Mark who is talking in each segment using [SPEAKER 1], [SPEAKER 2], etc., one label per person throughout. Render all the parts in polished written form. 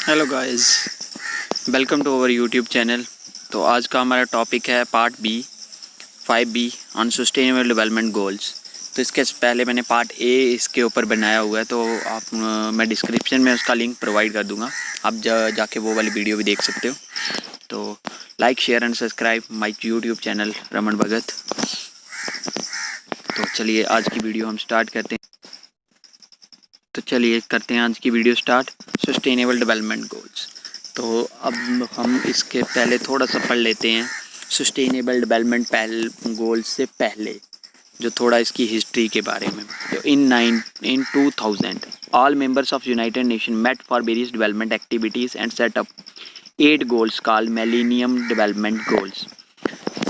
[SPEAKER 1] Hello guys, welcome to our YouTube channel. तो आज का हमारा टॉपिक है part B 5B on sustainable development goals. तो इसके पहले मैंने पार्ट ए इसके ऊपर बनाया हुआ है, तो आप मैं डिस्क्रिप्शन में उसका लिंक प्रोवाइड कर दूंगा, आप जाके वो वाली वीडियो भी देख सकते हो। तो like share and subscribe my YouTube channel Raman Bhagat. तो चलिए आज की वीडियो हम स्टार्ट करते हैं। आज की video start sustainable development goals. तो अब हम इसके पहले थोड़ा सा पढ़ लेते हैं सस्टेनेबल डेवलपमेंट गोल्स से पहले, जो थोड़ा इसकी हिस्ट्री के बारे में। तो in 2000 all members of United Nation met for various development activities and set up 8 goals called millennium development goals.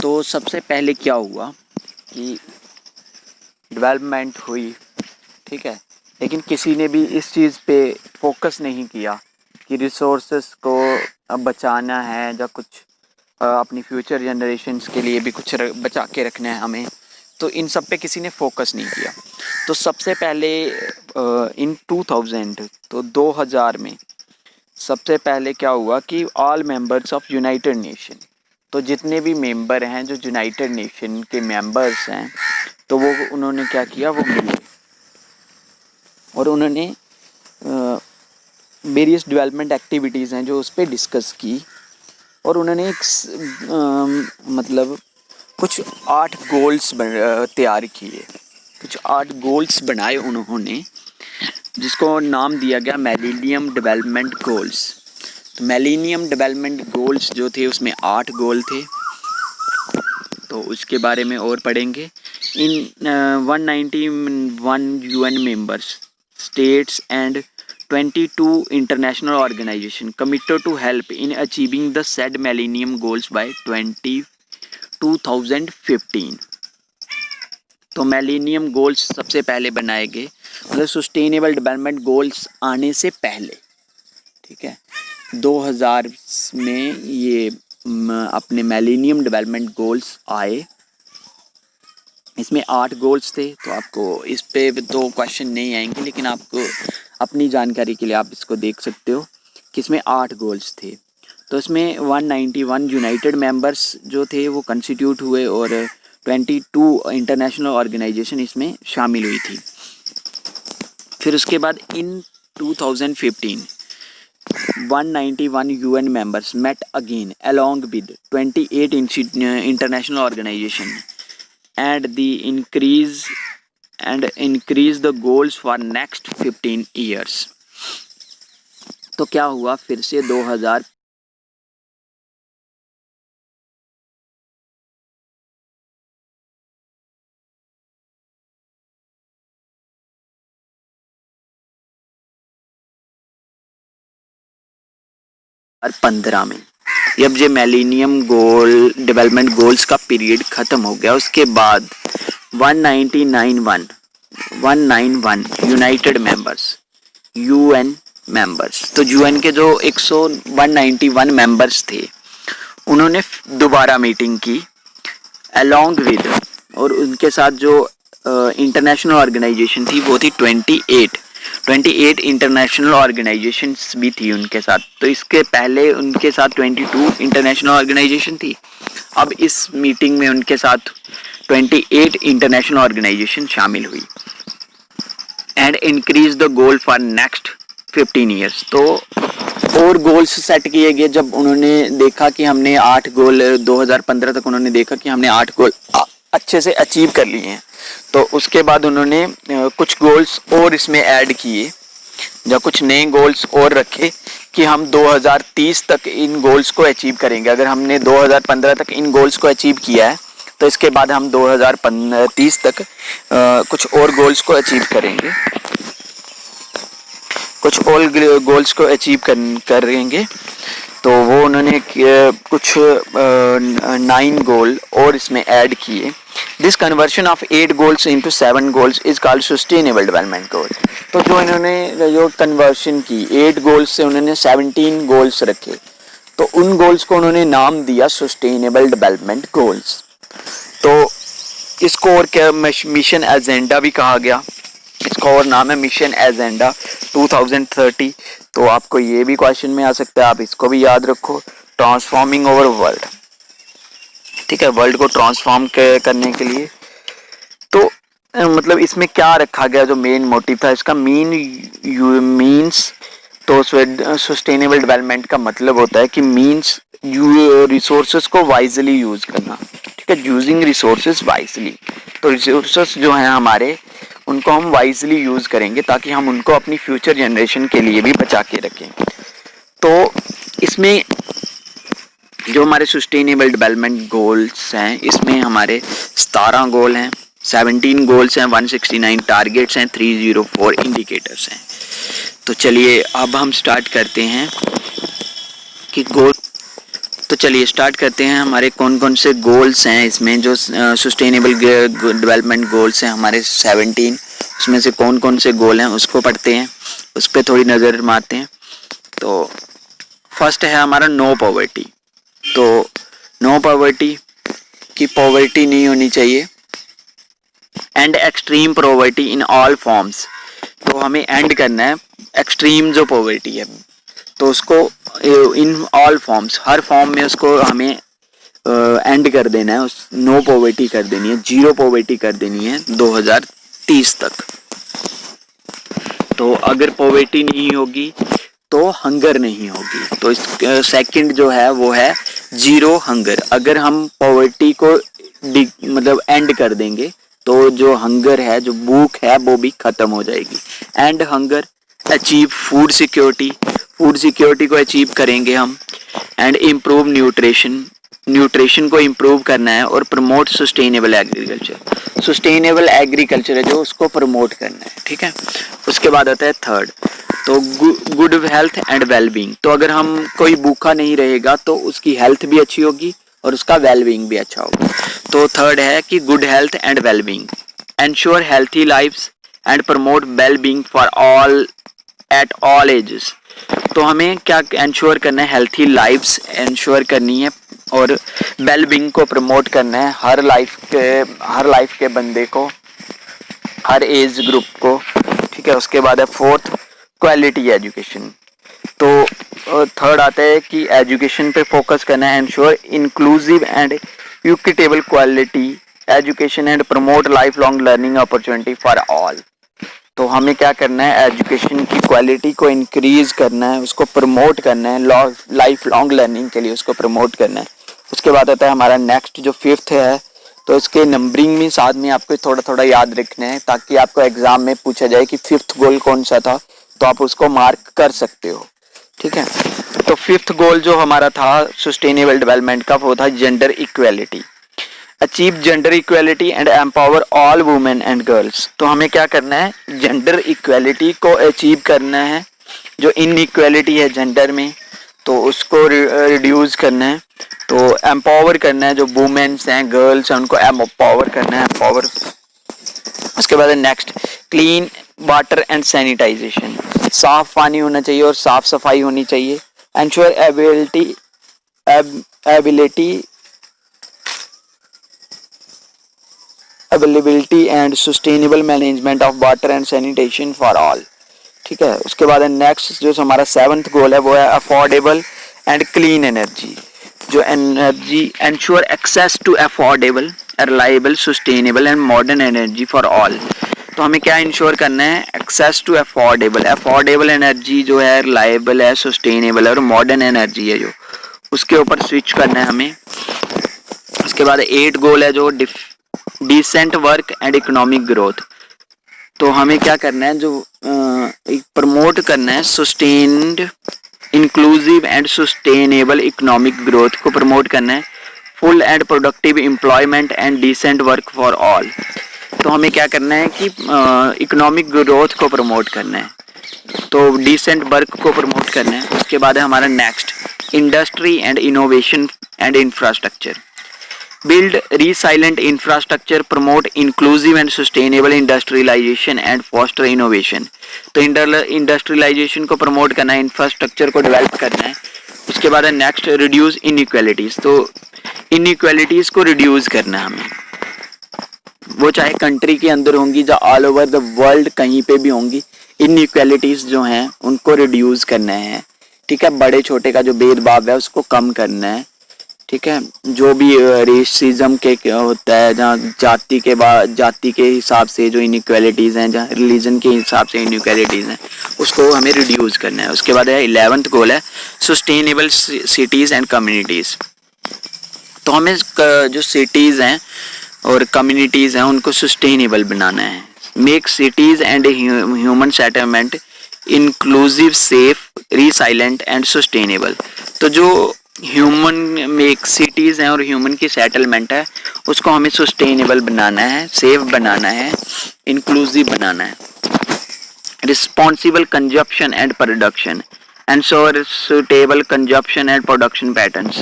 [SPEAKER 1] तो सबसे पहले क्या हुआ कि डेवलपमेंट हुई, ठीक है, लेकिन किसी ने भी इस चीज़ पे फोकस नहीं किया कि रिसोर्सेस को अब बचाना है या कुछ अपनी फ्यूचर जनरेशन्स के लिए भी कुछ बचा के रखना है हमें। तो इन सब पे किसी ने फोकस नहीं किया। तो सबसे पहले इन 2000 तो 2000 में सबसे पहले क्या हुआ कि all members of United nation, तो जितने भी मेंबर हैं जो यूनाइटेड नेशन के मेंबर्स हैं, तो वो उन्होंने क्या किया, वो मिले और उन्होंने वेरियस डेवलपमेंट एक्टिविटीज़ हैं जो उस पर डिस्कस की। और उन्होंने मतलब कुछ 8 गोल्स तैयार किए, कुछ 8 गोल्स बनाए उन्होंने, जिसको नाम दिया गया मिलेनियम डेवलपमेंट गोल्स। तो मिलेनियम डेवलपमेंट गोल्स जो थे उसमें 8 गोल थे। तो उसके बारे में और पढ़ेंगे। इन 191 UN members states and 22 international organizations committed to help in achieving the said millennium goals by 2015। तो मिलेनियम गोल्स सबसे पहले बनाए गए, मतलब सस्टेनेबल डेवलपमेंट गोल्स आने से पहले, ठीक है। 2000 में ये अपने मिलेनियम डेवलपमेंट गोल्स आए। इसमें 8 गोल्स थे। तो आपको इस पे तो क्वेश्चन नहीं आएंगे, लेकिन आपको अपनी जानकारी के लिए आप इसको देख सकते हो कि इसमें 8 गोल्स थे। तो इसमें 191 यूनाइटेड मेंबर्स जो थे वो कंस्टिट्यूट हुए और 22 इंटरनेशनल ऑर्गेनाइजेशन इसमें शामिल हुई थी। फिर उसके बाद in 2015 191 UN members met again along with 28 international organisation and increase the goals for next 15 years। तो क्या हुआ, फिर से 2000 15 में जब ये मिलेनियम गोल डेवलपमेंट गोल्स का पीरियड ख़त्म हो गया, उसके बाद 191 यूनाइटेड मेंबर्स यूएन मेंबर्स, तो यूएन के जो 191 मेंबर्स थे उन्होंने दोबारा मीटिंग की अलॉन्ग विद, और उनके साथ जो इंटरनेशनल ऑर्गेनाइजेशन थी वो थी 28 इंटरनेशनल ऑर्गेनाइजेशंस भी थी उनके साथ। तो इसके पहले उनके साथ 22 इंटरनेशनल ऑर्गेनाइजेशन थी। अब इस मीटिंग में उनके साथ 28 इंटरनेशनल ऑर्गेनाइजेशन शामिल हुई and increase the goal for next 15 years. तो और गोल्स सेट किए गए। जब उन्होंने देखा कि हमने 8 गोल 2015 तक उन्होंने देखा कि हमने 8 गोल अच्छे से अचीव कर लिए हैं, तो उसके बाद उन्होंने कुछ गोल्स और इसमें ऐड किए, या कुछ नए गोल्स और रखे कि हम 2030 तक इन गोल्स को अचीव करेंगे। अगर हमने 2015 तक इन गोल्स को अचीव किया है तो इसके बाद हम 2030 तक कुछ और गोल्स को अचीव करेंगे, कुछ और गोल्स को अचीव करेंगे। तो वो उन्होंने कुछ 9 गोल और इसमें ऐड किए। This conversion of 8 goals into 7 goals is called sustainable development goal. तो जो इन्होंने जो कन्वर्शन की 8 गोल्स से उन्होंने 17 गोल्स रखे, तो उन गोल्स को उन्होंने नाम दिया सस्टेनेबल डेवलपमेंट गोल्स। तो इसको और क्या मिशन एजेंडा भी कहा गया। इसका और नाम है मिशन एजेंडा 2030। तो आपको ये भी क्वेश्चन में आ सकता है, आप इसको भी याद रखो। ट्रांसफॉर्मिंग ओवर वर्ल्ड, ठीक है, वर्ल्ड को ट्रांसफॉर्म करने के लिए। तो मतलब इसमें क्या रखा गया, जो मेन मोटिव था इसका, मीन्स तो सस्टेनेबल डेवलपमेंट का मतलब होता है कि मीन्स रिसोर्सेस को वाइजली यूज करना, ठीक है, यूजिंग रिसोर्सेस वाइजली। तो रिसोर्सेस जो हैं हमारे, उनको हम वाइजली यूज करेंगे ताकि हम उनको अपनी फ्यूचर जनरेशन के लिए भी बचा के रखें। तो इसमें जो हमारे सस्टेनेबल डेवलपमेंट गोल्स हैं, इसमें हमारे 17 गोल हैं, 17 गोल्स हैं, 169 टारगेट्स हैं, 304 इंडिकेटर्स हैं। तो चलिए अब हम स्टार्ट करते हैं कि गोल, तो चलिए स्टार्ट करते हैं हमारे कौन कौन से गोल्स हैं इसमें। जो सस्टेनेबल डेवलपमेंट गोल्स हैं हमारे 17, उसमें से कौन कौन से गोल हैं उसको पढ़ते हैं, उस पर थोड़ी नज़र मारते हैं। तो फर्स्ट है हमारा नो पॉवर्टी। तो नो पॉवर्टी की पॉवर्टी नहीं होनी चाहिए, and extreme poverty in all forms. तो हमें एंड करना है एक्सट्रीम जो पॉवर्टी है, तो उसको in all forms, her form में उसको हमें एंड कर देना है, उस नो पॉवर्टी कर देनी है, जीरो पॉवर्टी कर देनी है 2030 तक। तो अगर पॉवर्टी नहीं होगी तो हंगर नहीं होगी। तो इस सेकंड जो है वो है जीरो हंगर। अगर हम पॉवर्टी को मतलब एंड कर देंगे तो जो हंगर है, जो भूख है, वो भी खत्म हो जाएगी। And hunger, achieve food security, food security को अचीव करेंगे हम। एंड इम्प्रूव न्यूट्रिशन, न्यूट्रिशन को इम्प्रूव करना है। और promote sustainable agriculture, sustainable agriculture है जो उसको प्रमोट करना है, ठीक है। उसके बाद आता है थर्ड, तो गुड हेल्थ एंड वेलबींग। तो अगर हम कोई भूखा नहीं रहेगा तो उसकी हेल्थ भी अच्छी होगी और उसका वेलबींग भी अच्छा होगा। तो थर्ड है कि good health and wellbeing, ensure healthy lifes and promote wellbeing for all at all ages. तो हमें क्या एंश्योर करना है, हेल्थी लाइफ्स एंश्योर करनी है और वेलबींग को प्रमोट करना है हर लाइफ के बंदे को, हर एज ग्रुप को, ठीक है। उसके बाद है फोर्थ, क्वालिटी एजुकेशन। तो थर्ड आता है कि एजुकेशन पे फोकस करना है, ensure inclusive and equitable quality education and promote life long learning opportunity for all. तो हमें क्या करना है, एजुकेशन की क्वालिटी को इंक्रीज करना है, उसको प्रमोट करना है, लाइफ लॉन्ग लर्निंग के लिए उसको प्रमोट करना है। उसके बाद आता है हमारा नेक्स्ट जो फिफ्थ है, तो इसके नंबरिंग में साथ में आपको थोड़ा थोड़ा याद रखना है ताकि आपको एग्जाम में पूछा जाए कि फिफ्थ गोल कौन सा था, तो आप उसको मार्क कर सकते हो, ठीक है। तो फिफ्थ गोल जो हमारा था सस्टेनेबल डेवलपमेंट का, वो था gender equality, achieve gender equality and empower all women and girls. तो हमें क्या करना है, जेंडर इक्वेलिटी को अचीव करना है। जो इनइक्वेलिटी है जेंडर में, तो उसको रिड्यूस करना है। तो एम्पावर करना है, जो वुमेन्स हैं, गर्ल्स हैं, उनको एम्पावर करना है, एम्पावर। उसके बाद next, clean water and sanitization, साफ पानी होना चाहिए और साफ सफाई होनी चाहिए। Ensure availability and sustainable management of water and sanitation for all, ठीक है। उसके बाद नेक्स्ट जो हमारा सेवंथ गोल है वो है अफोर्डेबल एंड क्लीन एनर्जी। जो energy, ensure access to affordable, reliable, sustainable and modern energy for all. तो हमें क्या इंश्योर करना है, access to affordable, affordable energy जो है, रिलायबल है, सस्टेनेबल और मॉडर्न एनर्जी है, जो उसके ऊपर स्विच करना है हमें। उसके बाद 8 गोल है जो decent work and economic growth. तो हमें क्या करना है, जो प्रमोट करना है sustained, inclusive and sustainable economic growth को प्रमोट करना है। Full and productive employment and decent work for all. तो हमें क्या करना है कि इकोनॉमिक ग्रोथ को प्रमोट करना है, तो डिसेंट वर्क को प्रमोट करना है। उसके बाद है हमारा next, industry and innovation and infrastructure, build resilient infrastructure, promote inclusive and sustainable industrialization and foster innovation। तो इंडस्ट्रियलाइजेशन को प्रमोट करना है, इंफ्रास्ट्रक्चर को डेवलप करना है। उसके बाद है नेक्स्ट, रिड्यूस इनइक्वालिटीज। तो इनइक्वालिटीज को रिड्यूस करना है हमें, वो चाहे कंट्री के अंदर होंगी या ऑल ओवर द वर्ल्ड कहीं पे भी होंगी, इनइक्वालिटीज जो हैं उनको रिड्यूस करना है। ठीक है, बड़े छोटे का जो भेदभाव है उसको कम करना है। ठीक है, जो भी रेसिज्म के होता है, जहाँ जाति के हिसाब से जो इनइक्वालिटीज़ हैं, जहाँ रिलीजन के हिसाब से इनइक्वालिटीज़ हैं, उसको हमें रिड्यूस करना है। उसके बाद है 11th गोल है सस्टेनेबल सिटीज़ एंड कम्युनिटीज़। तो हमें जो सिटीज़ हैं और कम्युनिटीज़ हैं उनको सस्टेनेबल बनाना है। Make cities and human settlement inclusive, safe, resilient and sustainable. तो जो ह्यूमन मेक सिटीज़ हैं और ह्यूमन की सेटलमेंट है उसको हमें सस्टेनेबल बनाना है, सेफ बनाना है, इंक्लूसिव बनाना है। Responsible consumption and production, ensure suitable consumption and production patterns.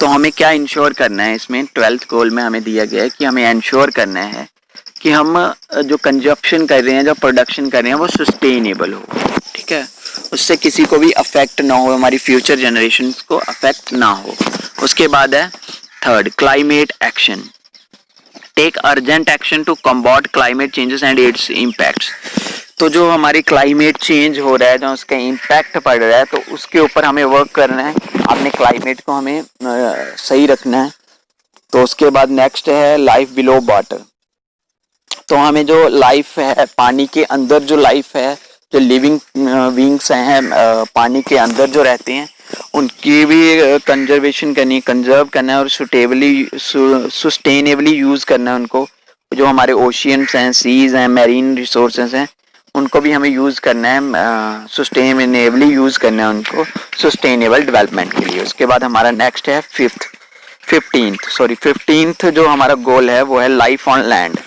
[SPEAKER 1] तो हमें क्या इंश्योर करना है इसमें, 12th गोल में हमें दिया गया है कि हमें इंश्योर करना है कि हम जो कंजप्शन कर रहे हैं, जो प्रोडक्शन कर रहे हैं वो सस्टेनेबल हो। ठीक है, उससे किसी को भी अफेक्ट ना हो, हमारी फ्यूचर जनरेशन को अफेक्ट ना हो। उसके बाद है 3rd climate action, take urgent action to combat climate changes and its impacts. तो जो हमारी क्लाइमेट चेंज हो रहा है, जो उसका इम्पैक्ट पड़ रहा है, तो उसके ऊपर हमें वर्क करना है। अपने क्लाइमेट को हमें सही रखना है। तो उसके बाद नेक्स्ट है लाइफ बिलो वाटर। तो हमें जो लाइफ है पानी के अंदर, जो लाइफ है, जो लिविंग बीइंग्स हैं पानी के अंदर जो रहते हैं, उनकी भी कंजर्वेशन करनी है, कंजर्व करना है और सस्टेनेबली यूज़ करना है उनको। जो हमारे ओशियंस हैं, सीज हैं, मैरीन रिसोर्सेज हैं, उनको भी हमें यूज़ करना है, सस्टेनेबली यूज़ करना है उनको सस्टेनेबल डेवलपमेंट के लिए। उसके बाद हमारा नेक्स्ट है 15th जो हमारा गोल है वो है लाइफ ऑन लैंड।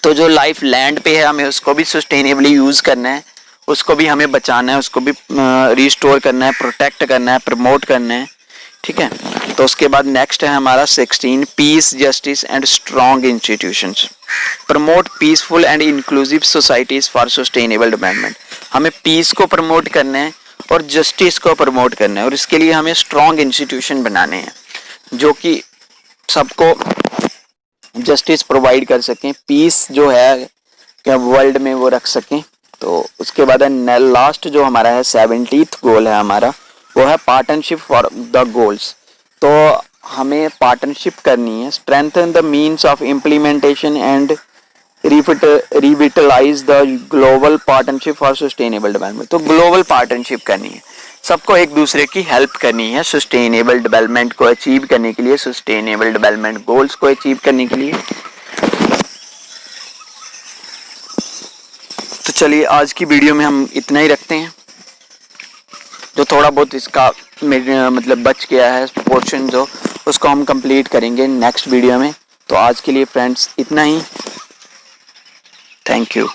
[SPEAKER 1] तो जो लाइफ लैंड पे है हमें उसको भी सस्टेनेबली यूज़ करना है, उसको भी हमें बचाना है, उसको भी रिस्टोर करना है, प्रोटेक्ट करना है, प्रमोट करना है। ठीक है, तो उसके बाद नेक्स्ट है हमारा 16 peace, justice and strong institutions, promote peaceful and inclusive societies for sustainable development. हमें पीस को प्रमोट करना है और जस्टिस को प्रमोट करना है, और इसके लिए हमें स्ट्रॉन्ग इंस्टीट्यूशन बनाने हैं जो कि सबको जस्टिस प्रोवाइड कर सकें, पीस जो है क्या वर्ल्ड में वो रख सकें। तो उसके बाद लास्ट जो हमारा है 70th गोल है हमारा, वो है पार्टनरशिप फॉर द गोल्स। तो हमें पार्टनरशिप करनी है, strengthen the means of implementation and revitalize the global partnership for sustainable development. तो ग्लोबल पार्टनरशिप करनी है, सबको एक दूसरे की हेल्प करनी है सस्टेनेबल डेवलपमेंट को अचीव करने के लिए, सस्टेनेबल डेवलपमेंट गोल्स को अचीव करने के लिए। तो चलिए आज की वीडियो में हम इतना ही रखते हैं। जो थोड़ा बहुत इसका मतलब बच गया है पोर्शन जो, उसको हम कंप्लीट करेंगे नेक्स्ट वीडियो में। तो आज के लिए फ्रेंड्स इतना ही, थैंक यू।